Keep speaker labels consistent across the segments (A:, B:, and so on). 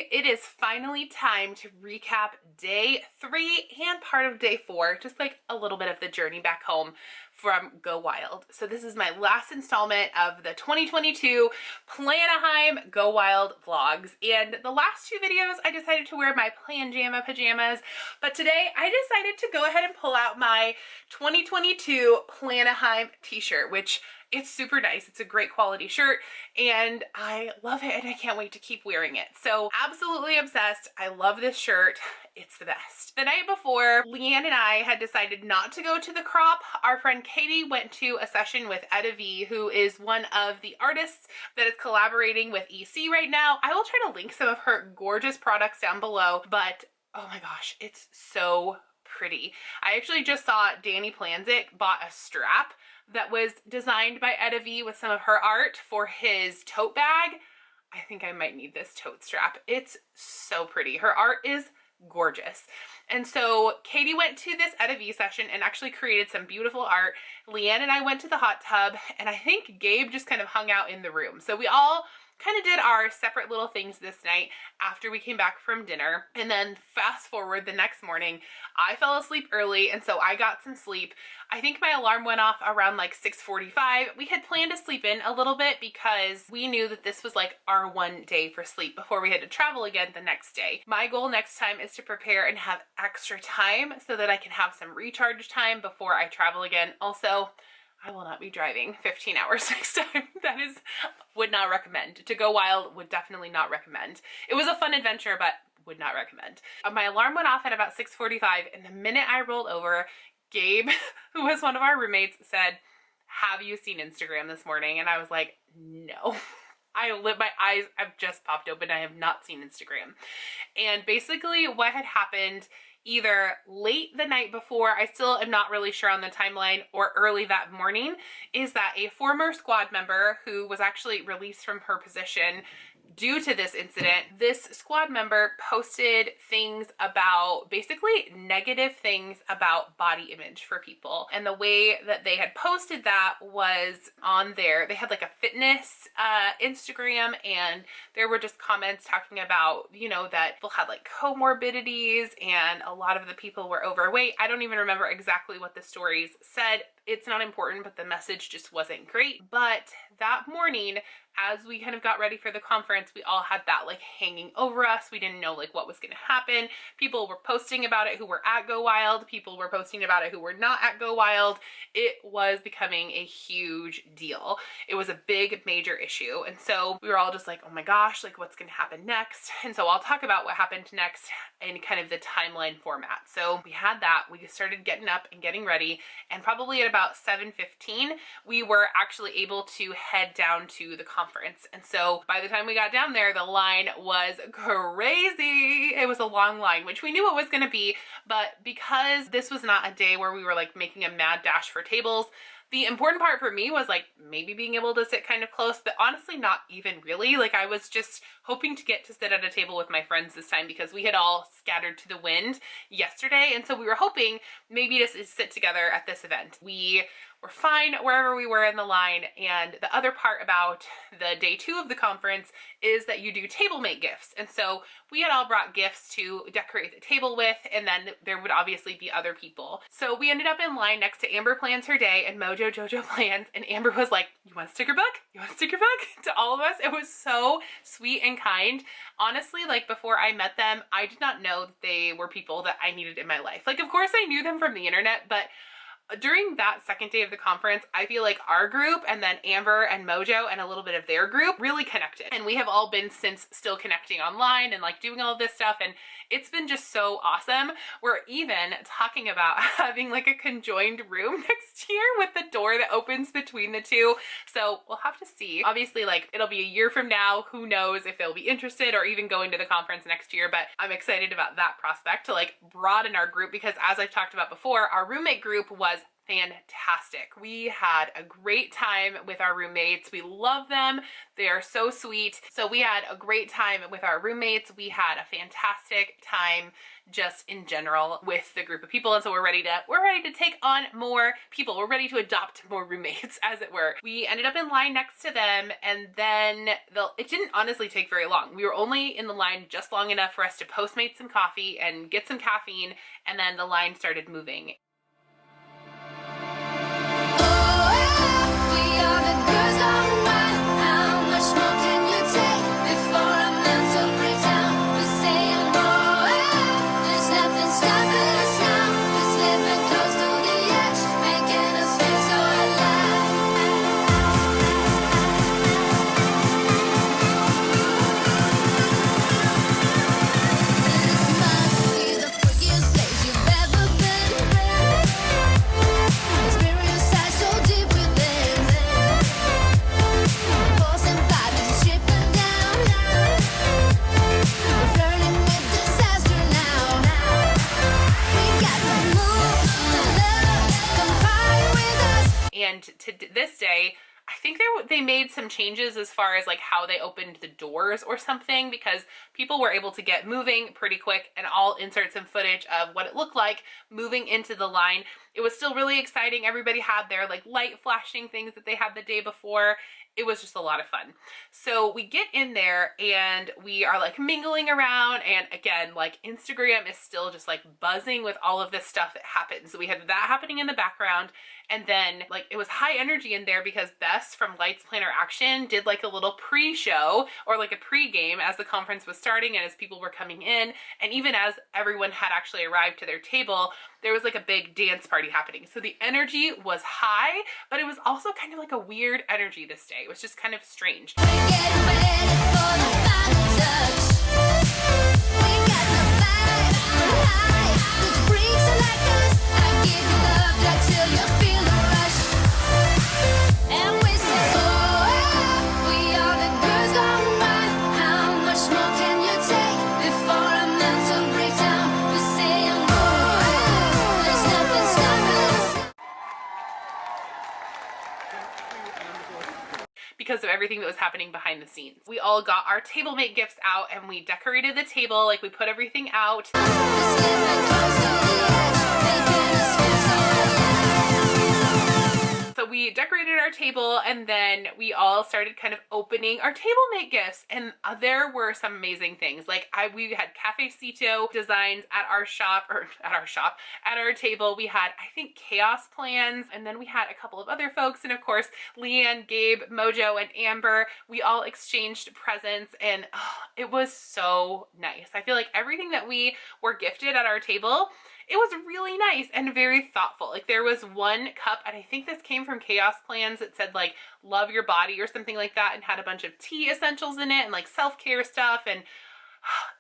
A: everybody. It is finally time to recap day 3 and part of day 4, just like a little bit of the journey back home from Go Wild. So this is my last installment of the 2022 PLANJAMA Go Wild vlogs. And the last 2 videos I decided to wear my PLANJAMA pajamas, but today I decided to go ahead and pull out my 2022 PLANJAMA t-shirt, which it's super nice. It's a great quality shirt and I love it and I can't wait to keep wearing it. So absolutely obsessed. I love this shirt. It's the best. The night before, Leanne and I had decided not to go to the crop. Our friend Katie went to a session with Etta V, who is one of the artists that is collaborating with EC right now. I will try to link some of her gorgeous products down below, but oh my gosh, it's so pretty. I actually just saw Danny Planzik bought a strap that was designed by Etta V with some of her art for his tote bag. I think I might need this tote strap. It's so pretty. Her art is gorgeous. And so Katie went to this Etta V session and actually created some beautiful art. Leanne and I went to the hot tub, and I think Gabe just kind of hung out in the room. So we all kind of did our separate little things this night after we came back from dinner. And then fast forward the next morning, I fell asleep early, and so I got some sleep. I think my alarm went off around like 6:45. We had planned to sleep in a little bit because we knew that this was like our one day for sleep before we had to travel again the next day. My goal next time is to prepare and have extra time so that I can have some recharge time before I travel again. Also, I will not be driving 15 hours next time. That is, would not recommend. To Go Wild, would definitely not recommend. It was a fun adventure, but would not recommend. My alarm went off at about 6:45, and the minute I rolled over, Gabe, who was one of our roommates, said, "Have you seen Instagram this morning?" And I was like, no. My eyes have just popped open. I have not seen Instagram. And basically what had happened either late the night before, I still am not really sure on the timeline, or early that morning, is that a former squad member who was actually released from her position due to this incident, this squad member posted things about, basically negative things about body image for people. And the way that they had posted that was on there. They had like a fitness Instagram, and there were just comments talking about, you know, that people had like comorbidities and a lot of the people were overweight. I don't even remember exactly what the stories said. It's not important, but the message just wasn't great. But that morning, as we kind of got ready for the conference, we all had that like hanging over us. We didn't know like what was going to happen. People were posting about it who were at Go Wild. People were posting about it who were not at Go Wild. It was becoming a huge deal. It was a big major issue. And so we were all just like, oh my gosh, like what's going to happen next? And so I'll talk about what happened next in kind of the timeline format. So we had that. We started getting up and getting ready, and probably at about 7:15, we were actually able to head down to the conference. And so by the time we got down there, the line was crazy. It was a long line, which we knew it was going to be, but because this was not a day where we were like making a mad dash for tables, the important part for me was like maybe being able to sit kind of close, but honestly not even really. Like I was just hoping to get to sit at a table with my friends this time because we had all scattered to the wind yesterday. And so we were hoping maybe to sit together at this event. We were fine wherever we were in the line. And the other part about the day 2 of the conference is that you do table mate gifts. And so we had all brought gifts to decorate the table with, and then there would obviously be other people. So we ended up in line next to Amber Plans Her Day and Mojo Jojo Plans, and Amber was like, "You want a sticker book? You want a sticker book?" to all of us. It was so sweet and kind. Honestly, like before I met them, I did not know that they were people that I needed in my life. Like of course I knew them from the internet, but during that second day of the conference, I feel like our group and then Amber and Mojo and a little bit of their group really connected. And we have all been since still connecting online and like doing all of this stuff. And it's been just so awesome. We're even talking about having like a conjoined room next year with the door that opens between the two. So we'll have to see. Obviously, like it'll be a year from now. Who knows if they'll be interested or even going to the conference next year. But I'm excited about that prospect to like broaden our group because as I've talked about before, our roommate group was was fantastic. We had a great time with our roommates. We love them. They are so sweet. So we had a great time with our roommates. We had a fantastic time just in general with the group of people. And so we're ready to take on more people. We're ready to adopt more roommates, as it were. We ended up in line next to them, and then it didn't honestly take very long. We were only in the line just long enough for us to Postmate some coffee and get some caffeine, and then the line started moving. And to this day, I think they made some changes as far as like how they opened the doors or something, because people were able to get moving pretty quick, and I'll insert some footage of what it looked like moving into the line. It was still really exciting. Everybody had their like light flashing things that they had the day before. It was just a lot of fun. So we get in there and we are like mingling around, and again, like Instagram is still just like buzzing with all of this stuff that happens. So we had that happening in the background, and then like it was high energy in there because Bess from Lights Planner Action did like a little pre-show or like a pre-game as the conference was starting and as people were coming in, and even as everyone had actually arrived to their table, there was like a big dance party happening. So the energy was high, but it was also kind of like a weird energy this day. It was just kind of strange. Because of everything that was happening behind the scenes. We all got our table mate gifts out and we decorated the table, like we put everything out. So we decorated our table, and then we all started kind of opening our table mate gifts, and there were some amazing things. Like we had Cafecito designs at our shop, at our table. We had, I think, Chaos Plans, and then we had a couple of other folks, and of course, Leanne, Gabe, Mojo, and Amber. We all exchanged presents, and it was so nice. I feel like everything that we were gifted at our table, it was really nice and very thoughtful. Like there was one cup, and I think this came from Chaos Plans, that said like love your body or something like that, and had a bunch of tea essentials in it and like self-care stuff, and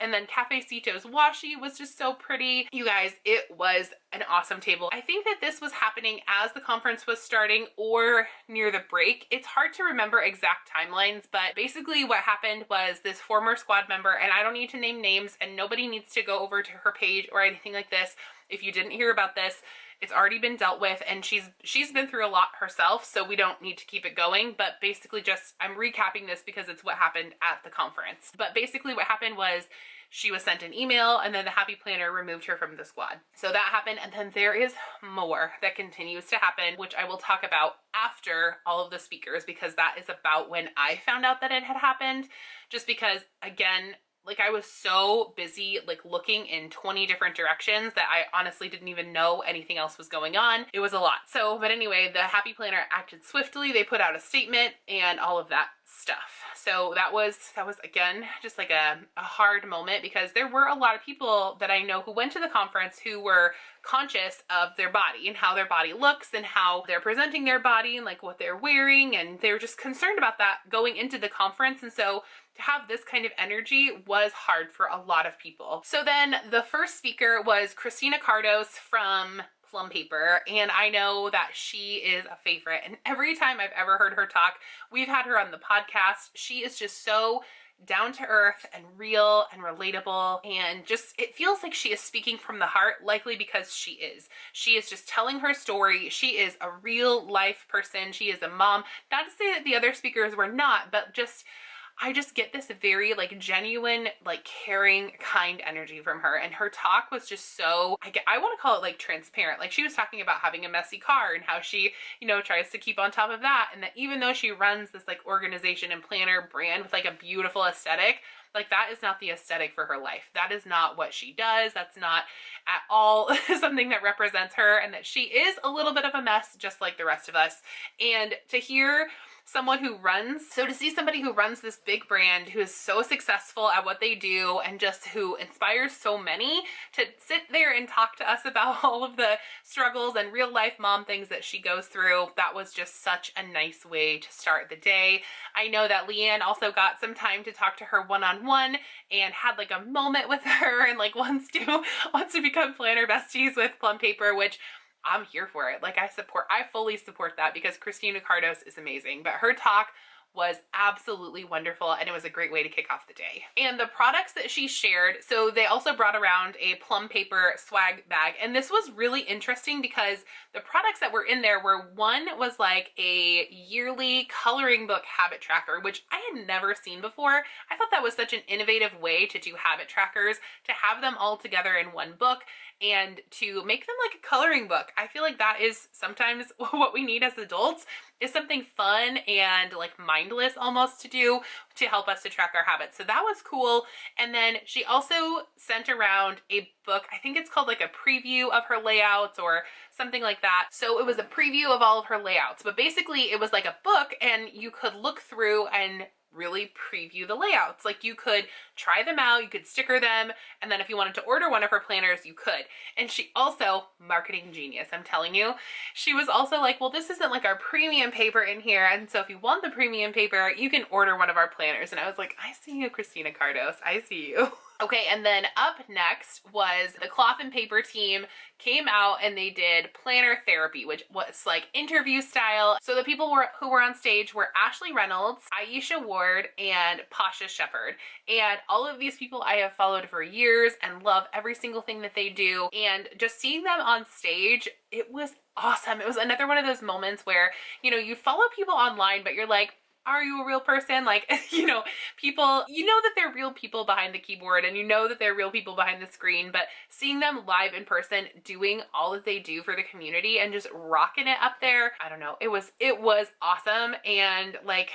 A: then Cafecito's washi was just so pretty. You guys, it was an awesome table. I think that this was happening as the conference was starting or near the break. It's hard to remember exact timelines, but basically what happened was this former squad member, and I don't need to name names, and nobody needs to go over to her page or anything like this. If you didn't hear about this, it's already been dealt with, and she's been through a lot herself, so we don't need to keep it going. But basically, just I'm recapping this because it's what happened at the conference. But basically what happened was she was sent an email, and then the Happy Planner removed her from the squad. So that happened, and then there is more that continues to happen, which I will talk about after all of the speakers, because that is about when I found out that it had happened. Just because, again, like I was so busy like looking in 20 different directions that I honestly didn't even know anything else was going on. It was a lot. So, but anyway, the Happy Planner acted swiftly. They put out a statement and all of that stuff. So that was again, just like a hard moment, because there were a lot of people that I know who went to the conference who were conscious of their body and how their body looks and how they're presenting their body and like what they're wearing. And they were just concerned about that going into the conference. And so to have this kind of energy was hard for a lot of people. So then the first speaker was Christina Cardos from Plum Paper, and I know that she is a favorite, and every time I've ever heard her talk, we've had her on the podcast, she is just so down to earth and real and relatable, and just it feels like she is speaking from the heart, likely because she is. She is just telling her story. She is a real life person. She is a mom. Not to say that the other speakers were not, but just I just get this very like genuine, like caring, kind energy from her. And her talk was just so, I want to call it like transparent. Like she was talking about having a messy car and how she, you know, tries to keep on top of that. And that even though she runs this like organization and planner brand with like a beautiful aesthetic, like that is not the aesthetic for her life. That is not what she does. That's not at all something that represents her, and that she is a little bit of a mess just like the rest of us. And to hear someone who runs, so to see somebody who runs this big brand, who is so successful at what they do and just who inspires so many, to sit there and talk to us about all of the struggles and real life mom things that she goes through, that was just such a nice way to start the day. I know that Leanne also got some time to talk to her one-on-one and had like a moment with her, and like wants to become planner besties with Plum Paper, which I'm here for it. Like I fully support that, because Christina Cardos is amazing. But her talk was absolutely wonderful, and it was a great way to kick off the day. And the products that she shared, so they also brought around a Plum Paper swag bag, and this was really interesting because the products that were in there were, one was like a yearly coloring book habit tracker, which I had never seen before. I thought that was such an innovative way to do habit trackers, to have them all together in one book and to make them like a coloring book. I feel like that is sometimes what we need as adults, is something fun and like mindless almost to do to help us to track our habits. So that was cool. And then she also sent around a book, I think it's called like a preview of her layouts or something like that. So it was a preview of all of her layouts, but basically it was like a book, and you could look through and really preview the layouts. Like you could try them out, you could sticker them, and then if you wanted to order one of her planners, you could. And she also, marketing genius, I'm telling you, she was also like, well, this isn't like our premium paper in here, and so if you want the premium paper, you can order one of our planners. And I was like, I see you, Christina Cardos, I see you. Okay, and then up next was the Cloth and Paper team came out and they did planner therapy, which was like interview style. So the people who were on stage were Ashley Reynolds, Aisha Ward, and Pasha Shepherd. And all of these people I have followed for years and love every single thing that they do. And just seeing them on stage, it was awesome. It was another one of those moments where, you know, you follow people online, but you're like, are you a real person? Like, you know, people, you know that they're real people behind the keyboard, and you know that they're real people behind the screen, but seeing them live in person doing all that they do for the community and just rocking it up there, I don't know, it was awesome. And like,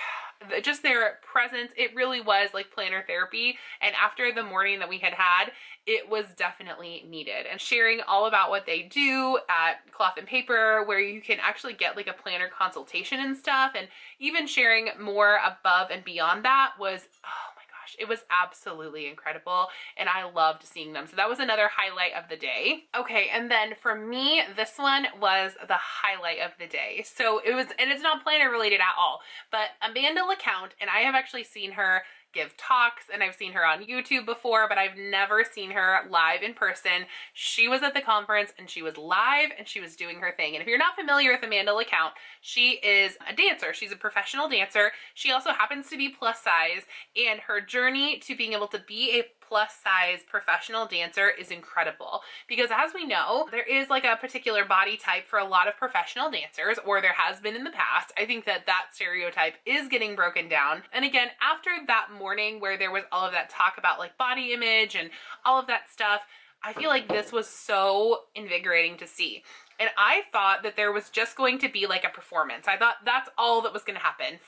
A: just their presence, it really was like planner therapy. And after the morning that we had, it was definitely needed. And sharing all about what they do at Cloth and Paper, where you can actually get like a planner consultation and stuff, and even sharing more above and beyond that was, oh my gosh, it was absolutely incredible. And I loved seeing them. So that was another highlight of the day. Okay, and then for me, this one was the highlight of the day. So it was, and it's not planner related at all, but Amanda LeCount, and I have actually seen her give talks, and I've seen her on YouTube before, but I've never seen her live in person. She was at the conference and she was live and she was doing her thing. And if you're not familiar with Amanda LeCount, she is a dancer. She's a professional dancer. She also happens to be plus size, and her journey to being able to be a plus size professional dancer is incredible, because as we know, there is like a particular body type for a lot of professional dancers, or there has been in the past. I think that that stereotype is getting broken down. And again, after that morning where there was all of that talk about like body image and all of that stuff, I feel like this was so invigorating to see. And I thought that there was just going to be like a performance. I thought that's all that was going to happen.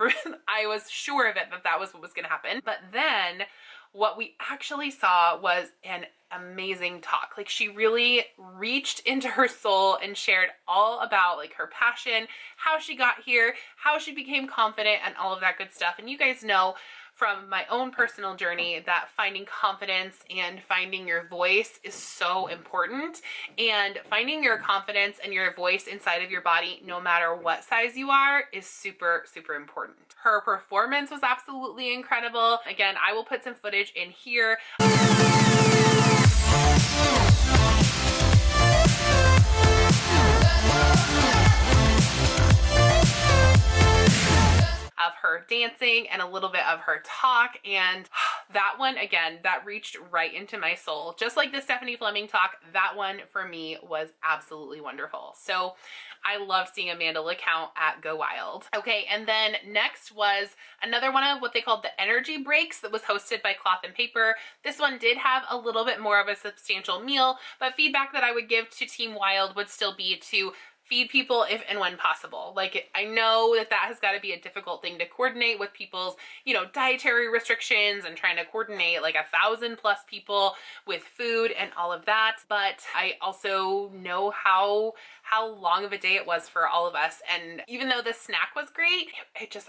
A: I was sure of it, that was what was going to happen. But then what we actually saw was an amazing talk. Like, she really reached into her soul and shared all about like her passion, how she got here, how she became confident, and all of that good stuff. And you guys know from my own personal journey that finding confidence and finding your voice is so important, and finding your confidence and your voice inside of your body, no matter what size you are, is super, super important. Her performance was absolutely incredible. Again, I will put some footage in here of her her dancing and a little bit of her talk, and that one, again, that reached right into my soul. Just like the Stephanie Fleming talk, that one for me was absolutely wonderful. So I loved seeing Amanda LeCount at Go Wild. Okay, and then next was another one of what they called the energy breaks that was hosted by Cloth and Paper. This one did have a little bit more of a substantial meal, but feedback that I would give to Team Wild would still be to feed people if and when possible. Like, I know that that has got to be a difficult thing to coordinate with people's, you know, dietary restrictions and trying to coordinate like 1,000+ people with food and all of that. But I also know how long of a day it was for all of us. And even though the snack was great,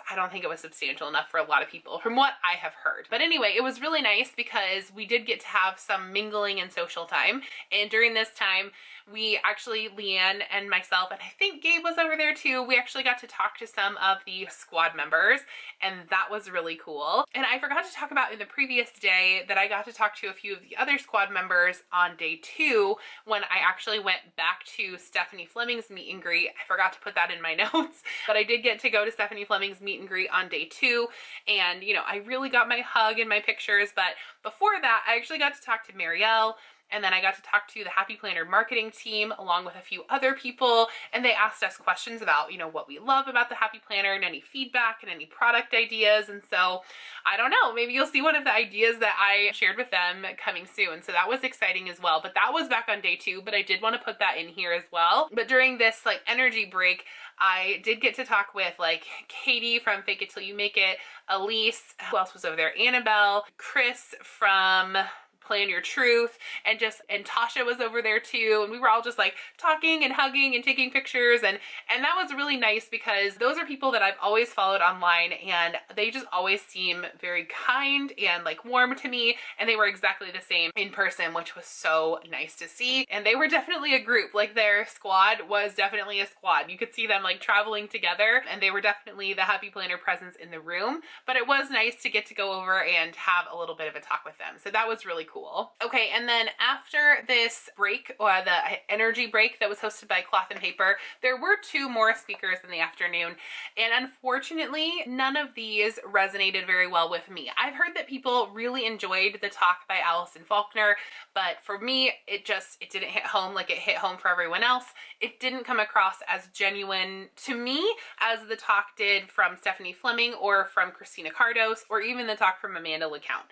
A: I don't think it was substantial enough for a lot of people from what I have heard. But anyway, it was really nice because we did get to have some mingling and social time. And during this time, we actually, Leanne and myself, and I think Gabe was over there too, we actually got to talk to some of the squad members, and that was really cool. And I forgot to talk about in the previous day that I got to talk to a few of the other squad members on day 2 when I actually went back to Stephanie Fleming's meet and greet. I forgot to put that in my notes, but I did get to go to Stephanie Fleming's meet and greet on day 2, and you know, I really got my hug and my pictures. But before that, I actually got to talk to Marielle, and then I got to talk to the Happy Planner marketing team along with a few other people, and they asked us questions about, you know, what we love about the Happy Planner and any feedback and any product ideas. And so I don't know, maybe you'll see one of the ideas that I shared with them coming soon. So that was exciting as well. But that was back on day 2, but I did want to put that in here as well. But during this like energy break, I did get to talk with like Katie from Fake It Till You Make It, Elise, who else was over there? Annabelle, Chris from Plan Your Truth, and Tasha was over there too, and we were all just like talking and hugging and taking pictures, and that was really nice because those are people that I've always followed online, and they just always seem very kind and like warm to me, and they were exactly the same in person, which was so nice to see. And they were definitely a group, like their squad was definitely a squad. You could see them like traveling together, and they were definitely the Happy Planner presence in the room. But it was nice to get to go over and have a little bit of a talk with them, so that was really cool. Okay, and then after this break, or the energy break that was hosted by Cloth and Paper, there were 2 more speakers in the afternoon, and unfortunately, none of these resonated very well with me. I've heard that people really enjoyed the talk by Allison Faulkner, but for me, it didn't hit home like it hit home for everyone else. It didn't come across as genuine to me as the talk did from Stephanie Fleming or from Christina Cardos, or even the talk from Amanda LeCount.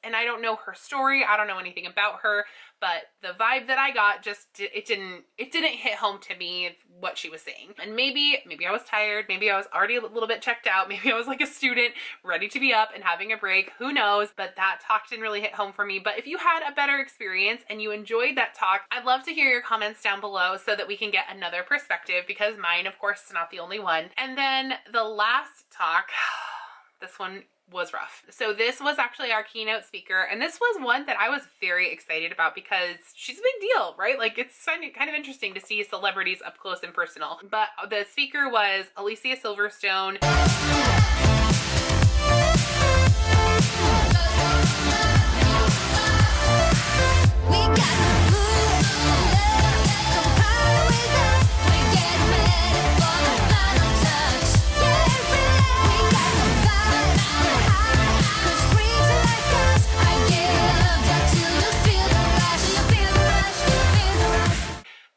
A: And I don't know her story, I don't know anything about her, but the vibe that I got it didn't hit home to me what she was saying. And maybe I was tired, maybe I was already a little bit checked out, maybe I was like a student ready to be up and having a break, who knows, but that talk didn't really hit home for me. But if you had a better experience and you enjoyed that talk, I'd love to hear your comments down below so that we can get another perspective, because mine, of course, is not the only one. And then the last talk, this one was rough. So this was actually our keynote speaker, and this was one that I was very excited about because she's a big deal, right? Like, it's kind of interesting to see celebrities up close and personal. But the speaker was Alicia Silverstone.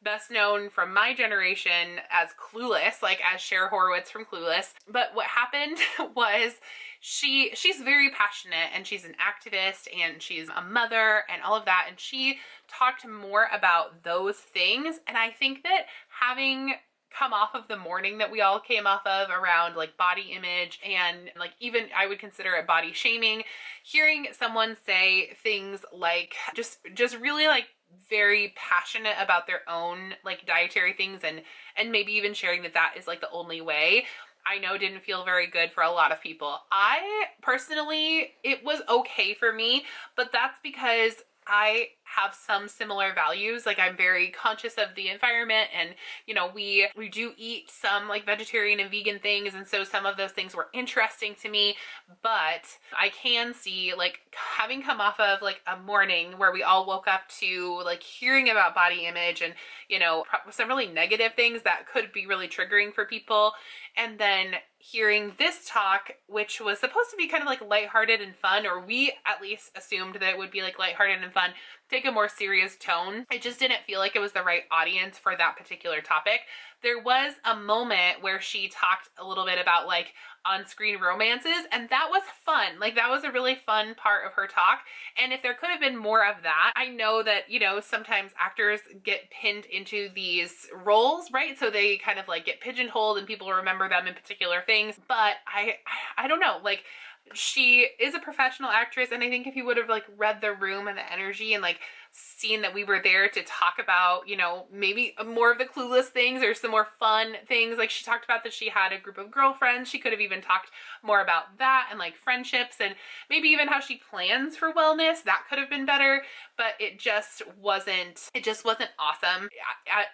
A: Best known from my generation as Clueless, like as Cher Horowitz from Clueless. But what happened was she's very passionate, and she's an activist, and she's a mother and all of that, and she talked more about those things. And I think that having come off of the morning that we all came off of around like body image and like even I would consider it body shaming, hearing someone say things like just really like very passionate about their own like dietary things, and maybe even sharing that is like the only way, I know didn't feel very good for a lot of people. I personally, it was okay for me, but that's because I have some similar values. Like, I'm very conscious of the environment, and you know, we do eat some like vegetarian and vegan things, and so some of those things were interesting to me. But I can see, like, having come off of like a morning where we all woke up to like hearing about body image and, you know, some really negative things that could be really triggering for people, and then hearing this talk, which was supposed to be kind of like lighthearted and fun, or we at least assumed that it would be like lighthearted and fun, take a more serious tone. It just didn't feel like it was the right audience for that particular topic. There was a moment where she talked a little bit about like on-screen romances, and that was fun. Like, that was a really fun part of her talk. And if there could have been more of that, I know that, you know, sometimes actors get pinned into these roles, right? So they kind of like get pigeonholed and people remember them in particular things. But I don't know, like, she is a professional actress, and I think if you would have like read the room and the energy and like seen that we were there to talk about, you know, maybe more of the clueless things or some more fun things. Like, she talked about that she had a group of girlfriends. She could have even talked more about that and like friendships, and maybe even how she plans for wellness. That could have been better, but it just wasn't awesome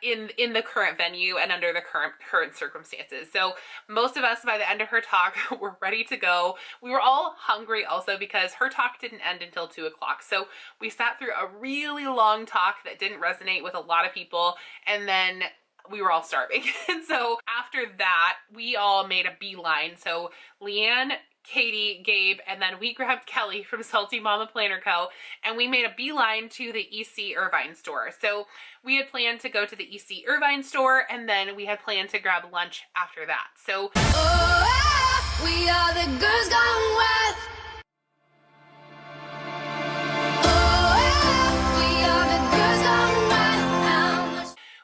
A: in the current venue and under the current circumstances. So most of us by the end of her talk were ready to go. We were all hungry also because her talk didn't end until 2 o'clock. So we sat through a really long talk that didn't resonate with a lot of people, and then we were all starving. And so after that, we all made a beeline. So Leanne, Katie, Gabe, and then we grabbed Kelly from Salty Mama Planner Co. and we made a beeline to the EC Irvine store. So we had planned to go to the EC Irvine store, and then we had planned to grab lunch after that. So
B: we are the girls gone wild.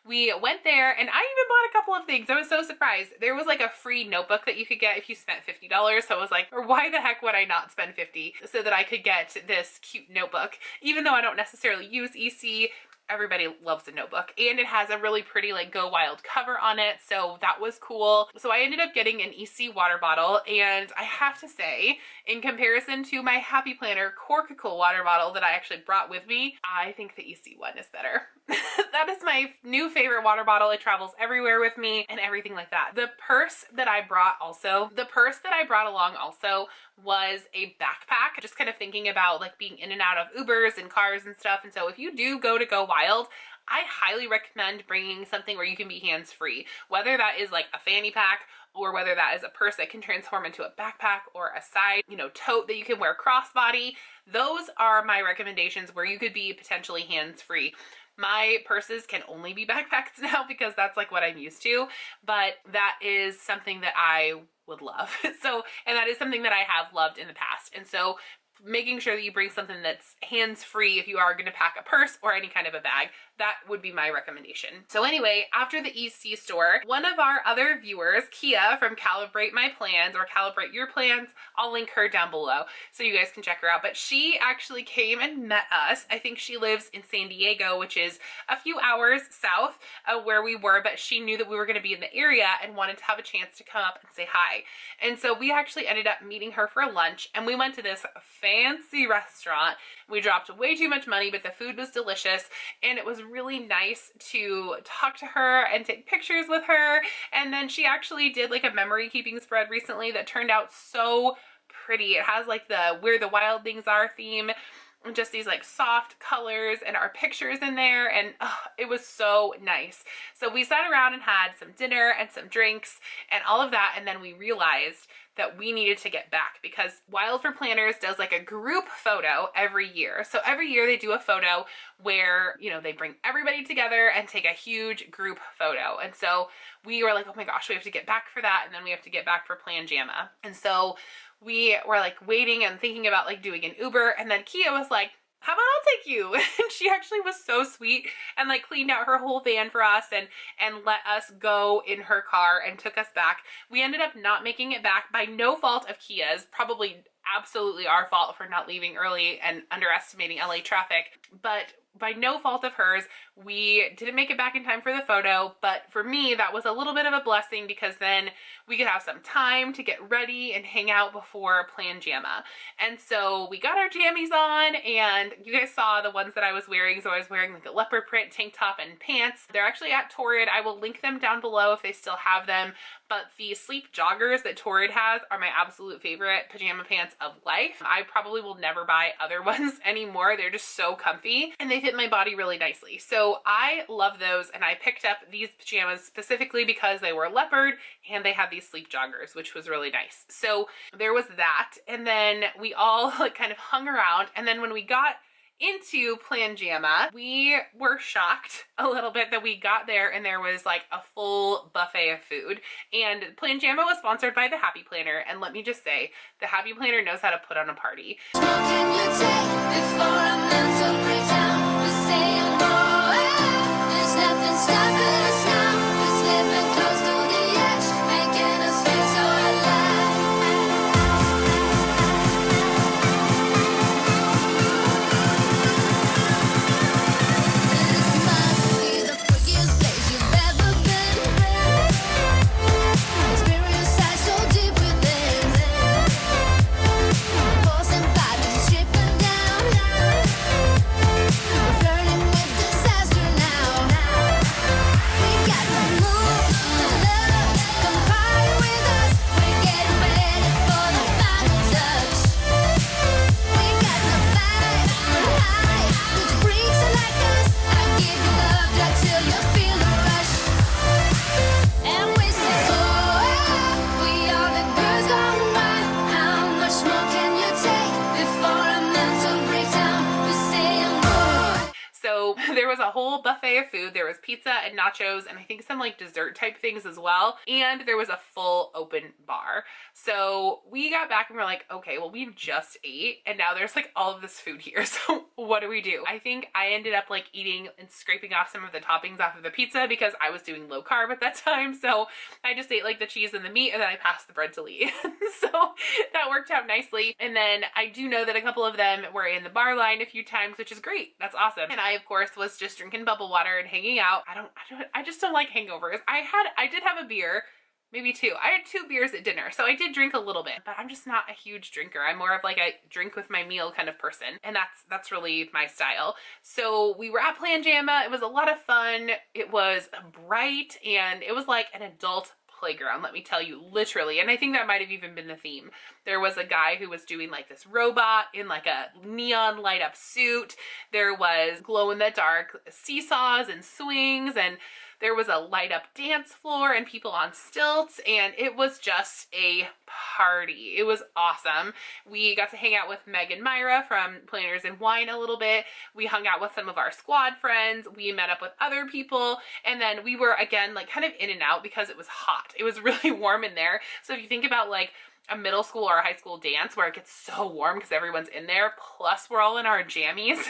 A: We went there, and I even bought a couple of things. I was so surprised. There was like a free notebook that you could get if you spent $50. So I was like, why the heck would I not spend $50 so that I could get this cute notebook? Even though I don't necessarily use EC, everybody loves a notebook, and it has a really pretty like Go Wild cover on it, so that was cool. So I ended up getting an EC water bottle, and I have to say, in comparison to my Happy Planner Corkicle water bottle that I actually brought with me, I think the EC one is better. That is my new favorite water bottle. It travels everywhere with me and everything like that. The purse that I brought along also was a backpack. Just kind of thinking about like being in and out of Ubers and cars and stuff. And so if you do go Wild, I highly recommend bringing something where you can be hands-free, whether that is like a fanny pack or whether that is a purse that can transform into a backpack or a side, you know, tote that you can wear crossbody. Those are my recommendations where you could be potentially hands-free. My purses can only be backpacks now because that's like what I'm used to, but that is something that I would love. So, and that is something that I have loved in the past. And so making sure that you bring something that's hands-free if you are going to pack a purse or any kind of a bag, that would be my recommendation. So anyway, after the EC store, one of our other viewers, Kia from Calibrate My Plans or Calibrate Your Plans, I'll link her down below so you guys can check her out, but she actually came and met us. I think she lives in San Diego, which is a few hours south of where we were, but she knew that we were going to be in the area and wanted to have a chance to come up and say hi. And so we actually ended up meeting her for lunch, and we went to this fancy restaurant. We dropped way too much money, but the food was delicious, and it was really nice to talk to her and take pictures with her. And then she actually did like a memory keeping spread recently that turned out so pretty. It has like the Where the Wild Things Are theme, and just these like soft colors and our pictures in there, and it was so nice. So we sat around and had some dinner and some drinks and all of that, and then we realized that we needed to get back because Wild for Planners does like a group photo every year. So every year they do a photo where, you know, they bring everybody together and take a huge group photo. And so we were like, oh my gosh, we have to get back for that, and then we have to get back for PLANJAMA. And so we were like waiting and thinking about like doing an Uber, and then Kia was like, how about I'll take you? And she actually was so sweet and like cleaned out her whole van for us and let us go in her car and took us back. We ended up not making it back by no fault of Kia's, probably absolutely our fault for not leaving early and underestimating LA traffic, but by no fault of hers, we didn't make it back in time for the photo. But for me, that was a little bit of a blessing because then we could have some time to get ready and hang out before PLANJAMA. And so we got our jammies on, and you guys saw the ones that I was wearing. So I was wearing like a leopard print tank top and pants. They're actually at Torrid. I will link them down below if they still have them. But the sleep joggers that Torrid has are my absolute favorite pajama pants of life. I probably will never buy other ones anymore. They're just so comfy and they fit my body really nicely. So I love those, and I picked up these pajamas specifically because they were leopard and they had these sleep joggers, which was really nice. So there was that, and then we all like kind of hung around, and then when we got into PLANJAMA, we were shocked a little bit that we got there and there was like a full buffet of food. And PLANJAMA was sponsored by the Happy Planner, and let me just say, the Happy Planner knows how to put on a party.
B: What can you take before a mental breakdown? We're saying go, there's nothing stopping us now. We're slipping close to the edge, making us feel so alive. This must be the freakiest place you've ever been. Experience lies so deep within. Forcing bodies stripping down. We're flirting with disaster now. We got the mood to love. Come party with us. We're getting ready for the final touch. We got the vibe, we're high. 'Cause freaks are like us. I give you love drug till you feel the rush. And we say, we are the girls gone wild. How much more can you take before a mental breakdown? We're saying go.
A: So there was a whole buffet of food. There was pizza and nachos and I think some like dessert type things as well. And there was a full open bar. So we got back and we're like, okay, well, we just ate and now there's like all of this food here. So what do we do? I think I ended up like eating and scraping off some of the toppings off of the pizza because I was doing low carb at that time. So I just ate like the cheese and the meat and then I passed the bread to Lee. So that worked out nicely. And then I do know that a couple of them were in the bar line a few times, which is great. That's awesome. And I, of course, was just drinking bubble water and hanging out. I just don't like hangovers. I did have a beer, maybe two. I had 2 beers at dinner, so I did drink a little bit, but I'm just not a huge drinker. I'm more of like a drink with my meal kind of person, and that's really my style. So we were at PLANJAMA. It was a lot of fun. It was bright, and it was like an adult playground, let me tell you, literally. And I think that might have even been the theme. There was a guy who was doing like this robot in like a neon light up suit. There was glow in the dark seesaws and swings, and there was a light up dance floor and people on stilts, and it was just a party. It was awesome. We got to hang out with Meg and Myra from Planners and Wine a little bit. We hung out with some of our squad friends. We met up with other people, and then we were again like kind of in and out because it was hot. It was really warm in there. So if you think about like a middle school or a high school dance where it gets so warm because everyone's in there, plus we're all in our jammies.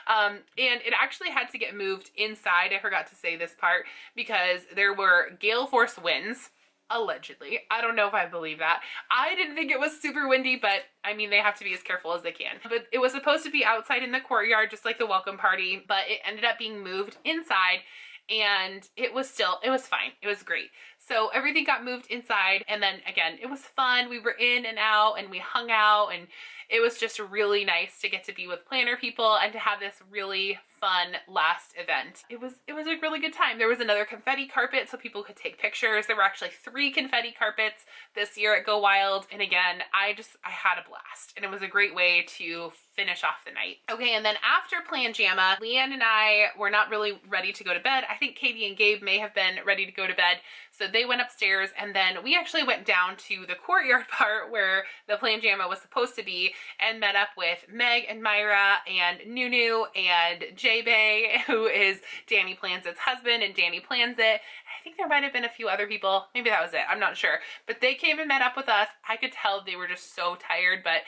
A: And it actually had to get moved inside. I forgot to say this part because there were gale force winds, allegedly. I don't know if I believe that. I didn't think it was super windy, but I mean, they have to be as careful as they can. But it was supposed to be outside in the courtyard, just like the welcome party, but it ended up being moved inside. And it was fine. It was great. So everything got moved inside, and then again, it was fun. We were in and out and we hung out, and it was just really nice to get to be with planner people and to have this really fun last event. It was a really good time. There was another confetti carpet so people could take pictures. There were actually 3 confetti carpets this year at Go Wild. And again, I had a blast, and it was a great way to finish off the night. Okay, and then after PLANJAMA, Leanne and I were not really ready to go to bed. I think Katie and Gabe may have been ready to go to bed. So they went upstairs, and then we actually went down to the courtyard part where the PLANJAMA was supposed to be and met up with Meg and Myra and Nunu and J-Bay, who is Danny Planzit's husband, and Danny Planzit. I think there might have been a few other people. Maybe that was it. I'm not sure. But they came and met up with us. I could tell they were just so tired, but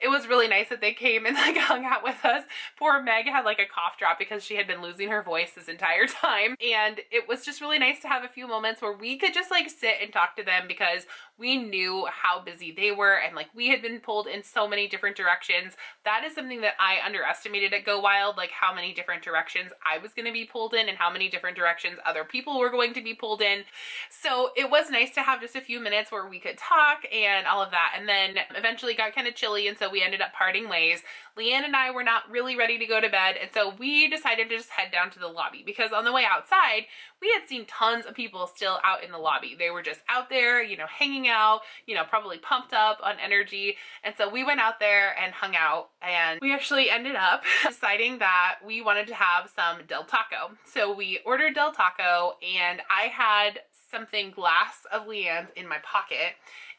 A: it was really nice that they came and like hung out with us. Poor Meg had like a cough drop because she had been losing her voice this entire time. And it was just really nice to have a few moments where we could just like sit and talk to them because we knew how busy they were, and like we had been pulled in so many different directions. That is something that I underestimated at Go Wild, like how many different directions I was going to be pulled in and how many different directions other people were going to be pulled in. So it was nice to have just a few minutes where we could talk and all of that. And then eventually got kind of chilly, and so we ended up parting ways. Leanne and I were not really ready to go to bed, and so we decided to just head down to the lobby, because on the way outside, we had seen tons of people still out in the lobby. They were just out there, you know, hanging out, you know, probably pumped up on energy. And so we went out there and hung out, and we actually ended up deciding that we wanted to have some Del Taco. So we ordered Del Taco, and I had something glass of Leanne's in my pocket.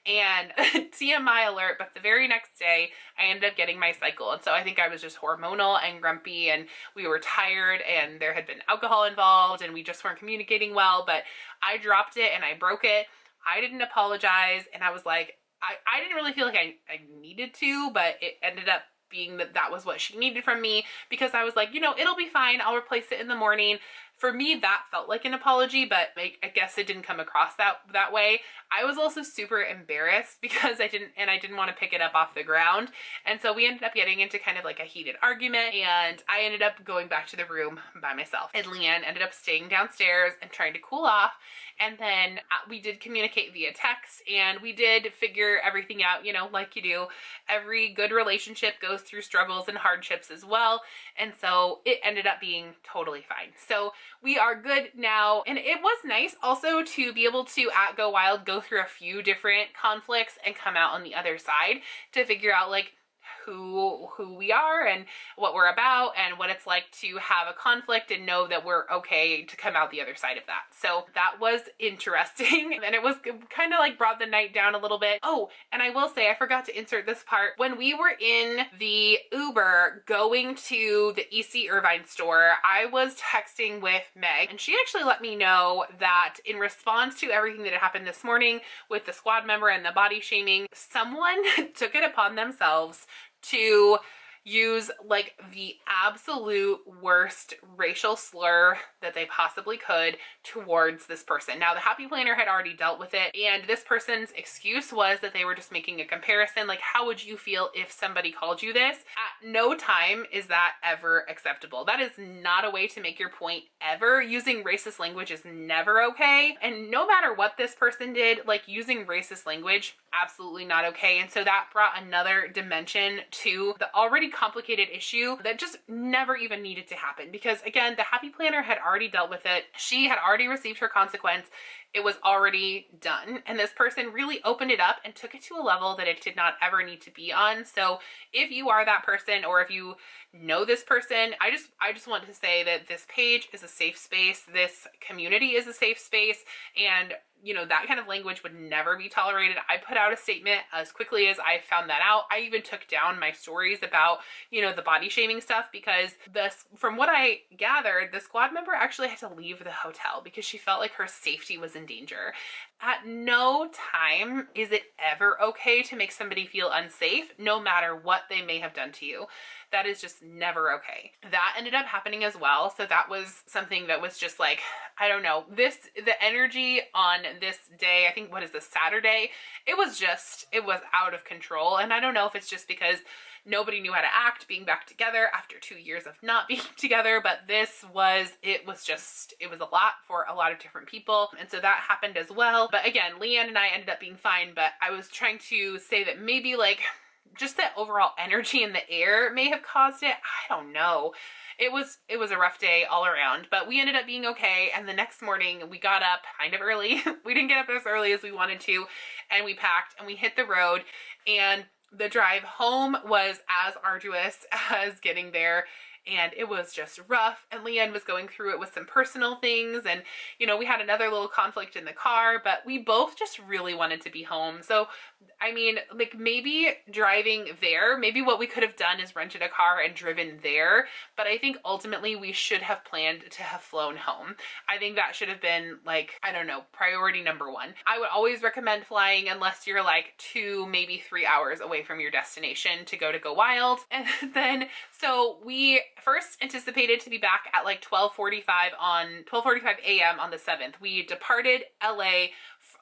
A: And TMI alert, but the very next day I ended up getting my cycle. And so I think I was just hormonal and grumpy, and we were tired, and there had been alcohol involved, and we just weren't communicating well. But I dropped it and I broke it. I didn't apologize, and I was like, I didn't really feel like I needed to, but it ended up being that was what she needed from me, because I was like, you know, it'll be fine, I'll replace it in the morning. For me, that felt like an apology, but I guess it didn't come across that way. I was also super embarrassed because I didn't want to pick it up off the ground. And so we ended up getting into kind of like a heated argument, and I ended up going back to the room by myself. And Leanne ended up staying downstairs and trying to cool off. And then we did communicate via text, and we did figure everything out, you know, like you do. Every good relationship goes through struggles and hardships as well. And so it ended up being totally fine. So we are good now. And it was nice also to be able to, at Go Wild, go through a few different conflicts and come out on the other side to figure out like who we are and what we're about and what it's like to have a conflict and know that we're okay to come out the other side of that. So that was interesting, and it was kind of like brought the night down a little bit. Oh, and I will say, I forgot to insert this part. When we were in the Uber going to the EC Irvine store, I was texting with Meg, and she actually let me know that in response to everything that had happened this morning with the squad member and the body shaming, someone took it upon themselves to use like the absolute worst racial slur that they possibly could towards this person. Now, the Happy Planner had already dealt with it, and this person's excuse was that they were just making a comparison. Like, how would you feel if somebody called you this? At no time is that ever acceptable. That is not a way to make your point ever. Using racist language is never okay. And no matter what this person did, like using racist language, absolutely not okay. And so that brought another dimension to the already complicated issue that just never even needed to happen, because again, the Happy Planner had already dealt with it. She had already received her consequence. It was already done, and this person really opened it up and took it to a level that it did not ever need to be on. So if you are that person, or if you know this person, I just want to say that this page is a safe space. This community is a safe space, and you know, that kind of language would never be tolerated. I put out a statement as quickly as I found that out. I even took down my stories about, you know, the body shaming stuff, because from what I gathered, the squad member actually had to leave the hotel because she felt like her safety was in danger. At no time is it ever okay to make somebody feel unsafe, no matter what they may have done to you. That is just never okay. That ended up happening as well. So that was something that was just like, I don't know, the energy on this day, I think, what is this, Saturday? It was out of control. And I don't know if it's just because nobody knew how to act being back together after 2 years of not being together, but it was a lot for a lot of different people. And so that happened as well. But again, Leanne and I ended up being fine, but I was trying to say that maybe like just that overall energy in the air may have caused it. I don't know. It was a rough day all around, but we ended up being okay. And the next morning we got up kind of early. We didn't get up as early as we wanted to, and we packed and we hit the road, and the drive home was as arduous as getting there. And it was just rough, and Leanne was going through it with some personal things, and you know, we had another little conflict in the car, but we both just really wanted to be home. So I mean, like, maybe driving there, maybe what we could have done is rented a car and driven there, but I think ultimately we should have planned to have flown home. I think that should have been, like, I don't know, priority number one. I would always recommend flying unless you're like 2, maybe 3 hours away from your destination to Go Wild. And then, so we first anticipated to be back at like 12:45 a.m. on the 7th. We departed LA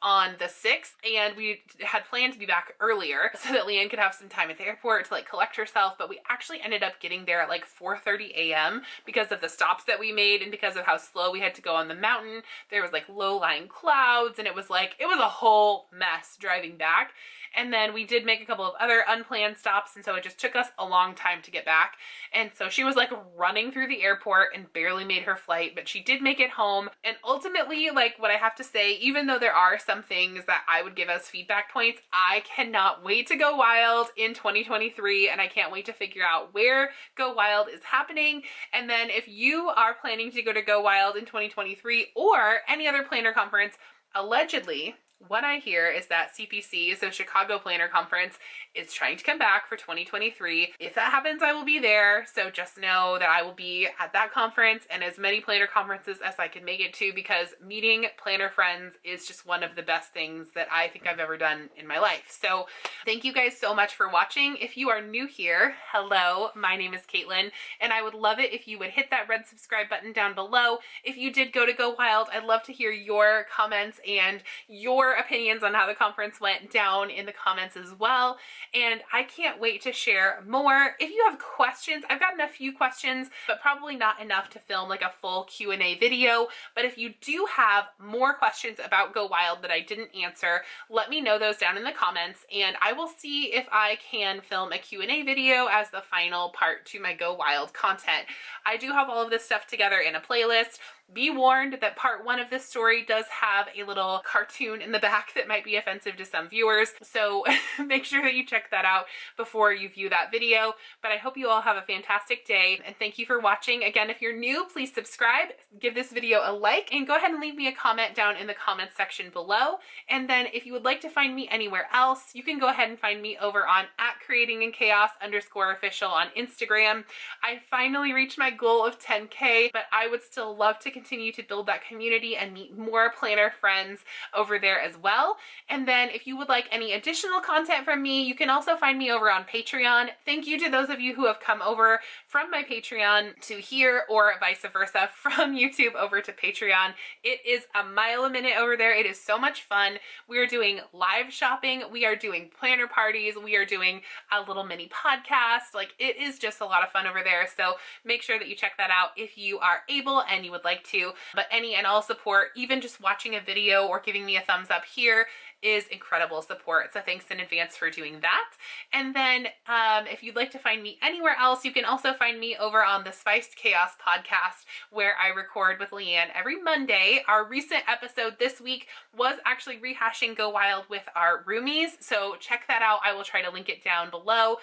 A: on the 6th, and we had planned to be back earlier so that Leanne could have some time at the airport to like collect herself, but we actually ended up getting there at like 4:30 a.m. because of the stops that we made and because of how slow we had to go on the mountain. There was like low-lying clouds, and it was a whole mess driving back. And then we did make a couple of other unplanned stops, and so it just took us a long time to get back. And so she was like running through the airport and barely made her flight, but she did make it home. And ultimately, like, what I have to say, even though there are some things that I would give as feedback points, I cannot wait to go wild in 2023, and I can't wait to figure out where Go Wild is happening. And then if you are planning to Go Wild in 2023 or any other planner conference, allegedly, what I hear is that CPC, so Chicago Planner Conference, is trying to come back for 2023. If that happens, I will be there. So just know that I will be at that conference and as many planner conferences as I can make it to, because meeting planner friends is just one of the best things that I think I've ever done in my life. So thank you guys so much for watching. If you are new here, hello, my name is Caitlin, and I would love it if you would hit that red subscribe button down below. If you did Go Wild, I'd love to hear your comments and your opinions on how the conference went down in the comments as well. And I can't wait to share more. If you have questions, I've gotten a few questions, but probably not enough to film like a full Q&A video. But if you do have more questions about Go Wild that I didn't answer, let me know those down in the comments, and I will see if I can film a Q&A video as the final part to my Go Wild content. I do have all of this stuff together in a playlist. Be warned that part 1 of this story does have a little cartoon in the back that might be offensive to some viewers, so make sure that you check that out before you view that video. But I hope you all have a fantastic day, and thank you for watching. Again, if you're new, please subscribe, give this video a like, and go ahead and leave me a comment down in the comments section below. And then if you would like to find me anywhere else, you can go ahead and find me over on @creatinginchaos_official on Instagram. I finally reached my goal of 10K, but I would still love to continue to build that community and meet more planner friends over there as well. And then if you would like any additional content from me, you can also find me over on Patreon. Thank you to those of you who have come over from my Patreon to here, or vice versa, from YouTube over to Patreon. It is a mile a minute over there. It is so much fun. We are doing live shopping. We are doing planner parties. We are doing a little mini podcast. Like, it is just a lot of fun over there. So make sure that you check that out if you are able and you would like to. But any and all support, even just watching a video or giving me a thumbs up here, is incredible support. So thanks in advance for doing that. And then if you'd like to find me anywhere else, you can also find me over on the Spiced Chaos podcast, where I record with Leanne every Monday. Our recent episode this week was actually rehashing Go Wild with our roomies, so check that out. I will try to link it down below.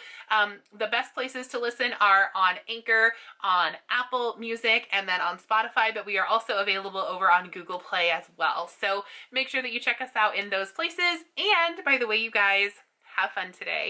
A: The best places to listen are on Anchor, on Apple Music, and then on Spotify, but we are also available over on Google Play as well. So make sure that you check us out in those places. And by the way, you guys, have fun today.